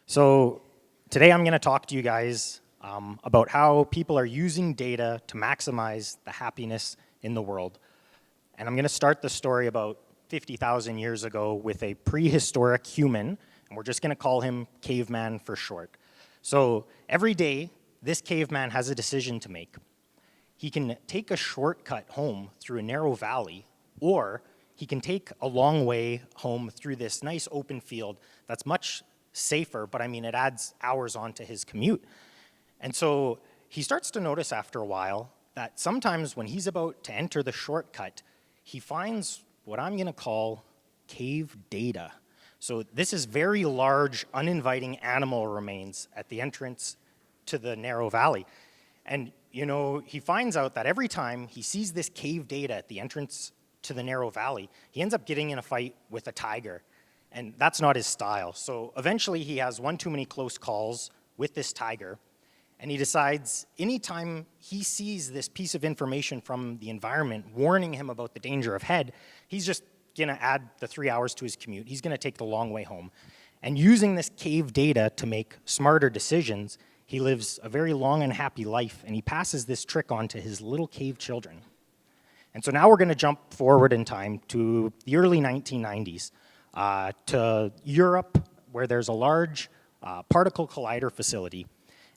So today I'm going to talk to you guys about how people are using data to maximize the happiness in the world. And I'm going to start the story about 50,000 years ago with a prehistoric human, and we're just going to call him Caveman for short. So every day, this caveman has a decision to make. He can take a shortcut home through a narrow valley, or he can take a long way home through this nice open field that's much safer, but I mean, it adds hours onto his commute. And so he starts to notice after a while that sometimes when he's about to enter the shortcut, he finds what I'm gonna call cave data. So this is very large, uninviting animal remains at the entrance to the narrow valley. And you know, he finds out that every time he sees this cave data at the entrance to the narrow valley, he ends up getting in a fight with a tiger. And that's not his style. So eventually he has one too many close calls with this tiger, and he decides anytime he sees this piece of information from the environment warning him about the danger ahead, he's just gonna add the 3 hours to his commute. He's gonna take the long way home. And using this cave data to make smarter decisions, he lives a very long and happy life, and he passes this trick on to his little cave children. And so now we're gonna jump forward in time to the early 1990s. To Europe, where there's a large particle collider facility.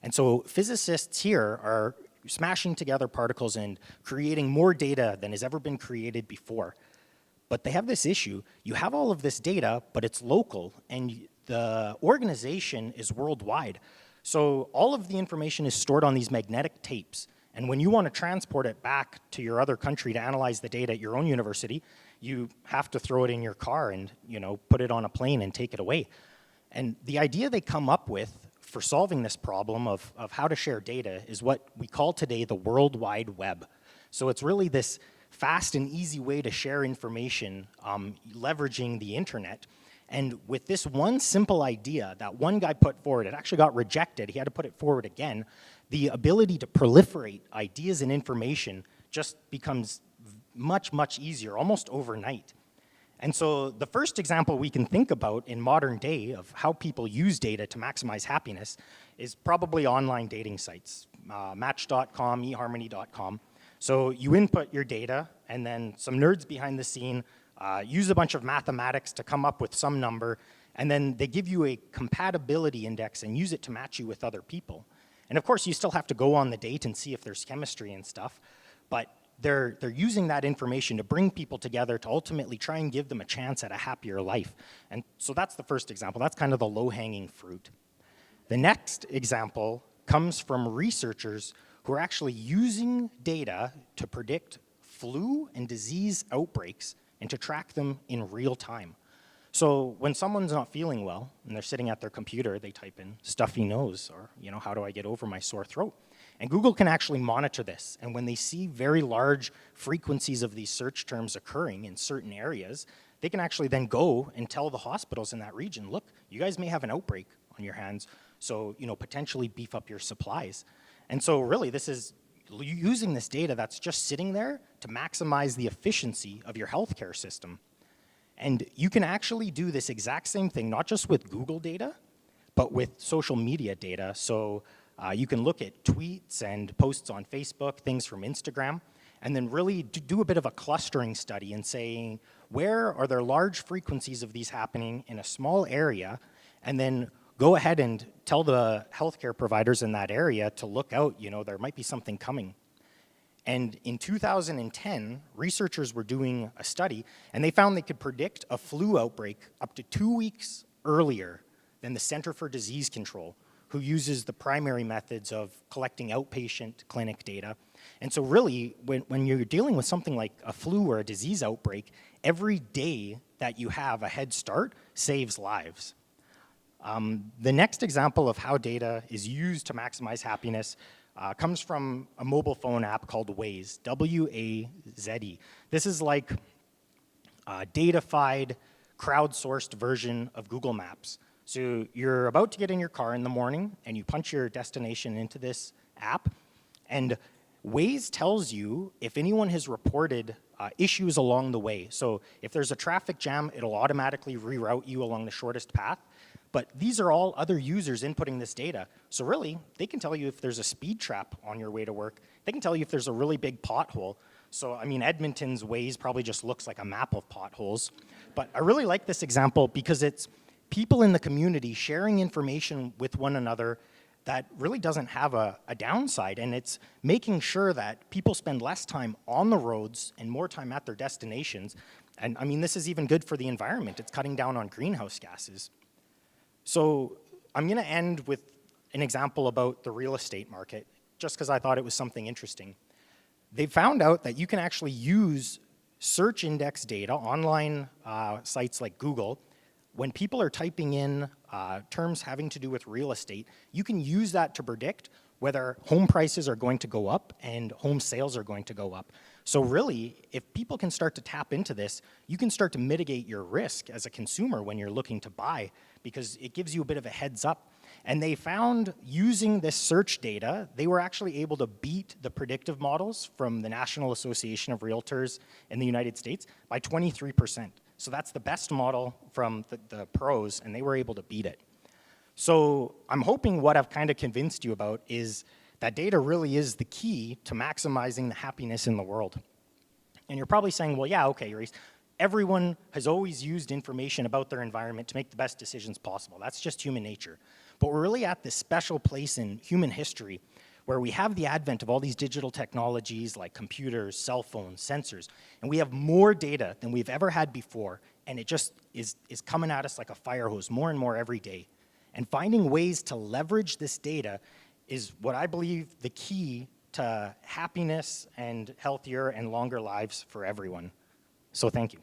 And so physicists here are smashing together particles and creating more data than has ever been created before. But they have this issue. You have all of this data, but it's local, and the organization is worldwide. So all of the information is stored on these magnetic tapes. And when you want to transport it back to your other country to analyze the data at your own university, you have to throw it in your car and put it on a plane and take it away. And the idea they come up with for solving this problem of how to share data is what we call today the World Wide Web. So it's really this fast and easy way to share information leveraging the internet. And with this one simple idea that one guy put forward, it actually got rejected, he had to put it forward again, the ability to proliferate ideas and information just becomes much, much easier, almost overnight. And so the first example we can think about in modern day of how people use data to maximize happiness is probably online dating sites, Match.com, eHarmony.com. So you input your data, and then some nerds behind the scene use a bunch of mathematics to come up with some number, and then they give you a compatibility index and use it to match you with other people. And of course, you still have to go on the date and see if there's chemistry and stuff, but they're using that information to bring people together to ultimately try and give them a chance at a happier life. And so that's the first example. That's kind of the low-hanging fruit. The next example comes from researchers who are actually using data to predict flu and disease outbreaks and to track them in real time. So when someone's not feeling well and they're sitting at their computer, they type in stuffy nose or, how do I get over my sore throat? And Google can actually monitor this. And when they see very large frequencies of these search terms occurring in certain areas, they can actually then go and tell the hospitals in that region, look, you guys may have an outbreak on your hands, so potentially beef up your supplies. And so really this is using this data that's just sitting there to maximize the efficiency of your healthcare system. And you can actually do this exact same thing, not just with Google data, but with social media data. So you can look at tweets and posts on Facebook, things from Instagram, and then really do a bit of a clustering study and saying, where are there large frequencies of these happening in a small area, and then go ahead and tell the healthcare providers in that area to look out, there might be something coming. And in 2010, researchers were doing a study, and they found they could predict a flu outbreak up to 2 weeks earlier than the Center for Disease Control, who uses the primary methods of collecting outpatient clinic data. And so really, when you're dealing with something like a flu or a disease outbreak, every day that you have a head start saves lives. The next example of how data is used to maximize happiness comes from a mobile phone app called Waze, W-A-Z-E. This is like a datafied, crowdsourced version of Google Maps. So you're about to get in your car in the morning, and you punch your destination into this app, and Waze tells you if anyone has reported issues along the way. So if there's a traffic jam, it'll automatically reroute you along the shortest path. But these are all other users inputting this data. So really, they can tell you if there's a speed trap on your way to work. They can tell you if there's a really big pothole. So, I mean, Edmonton's Waze probably just looks like a map of potholes. But I really like this example because it's people in the community sharing information with one another that really doesn't have a downside, and it's making sure that people spend less time on the roads and more time at their destinations. And I mean, this is even good for the environment. It's cutting down on greenhouse gases. So I'm gonna end with an example about the real estate market, just because I thought it was something interesting. They found out that you can actually use search index data, online sites like Google. When people are typing in terms having to do with real estate, you can use that to predict whether home prices are going to go up and home sales are going to go up. So really, if people can start to tap into this, you can start to mitigate your risk as a consumer when you're looking to buy, because it gives you a bit of a heads up. And they found using this search data, they were actually able to beat the predictive models from the National Association of Realtors in the United States by 23%. So that's the best model from the pros, and they were able to beat it. So I'm hoping what I've kind of convinced you about is that data really is the key to maximizing the happiness in the world. And you're probably saying, well, yeah, okay, Rhys, everyone has always used information about their environment to make the best decisions possible. That's just human nature. But we're really at this special place in human history where we have the advent of all these digital technologies like computers, cell phones, sensors, and we have more data than we've ever had before, and it just is coming at us like a fire hose more and more every day. And finding ways to leverage this data is what I believe the key to happiness and healthier and longer lives for everyone. So thank you.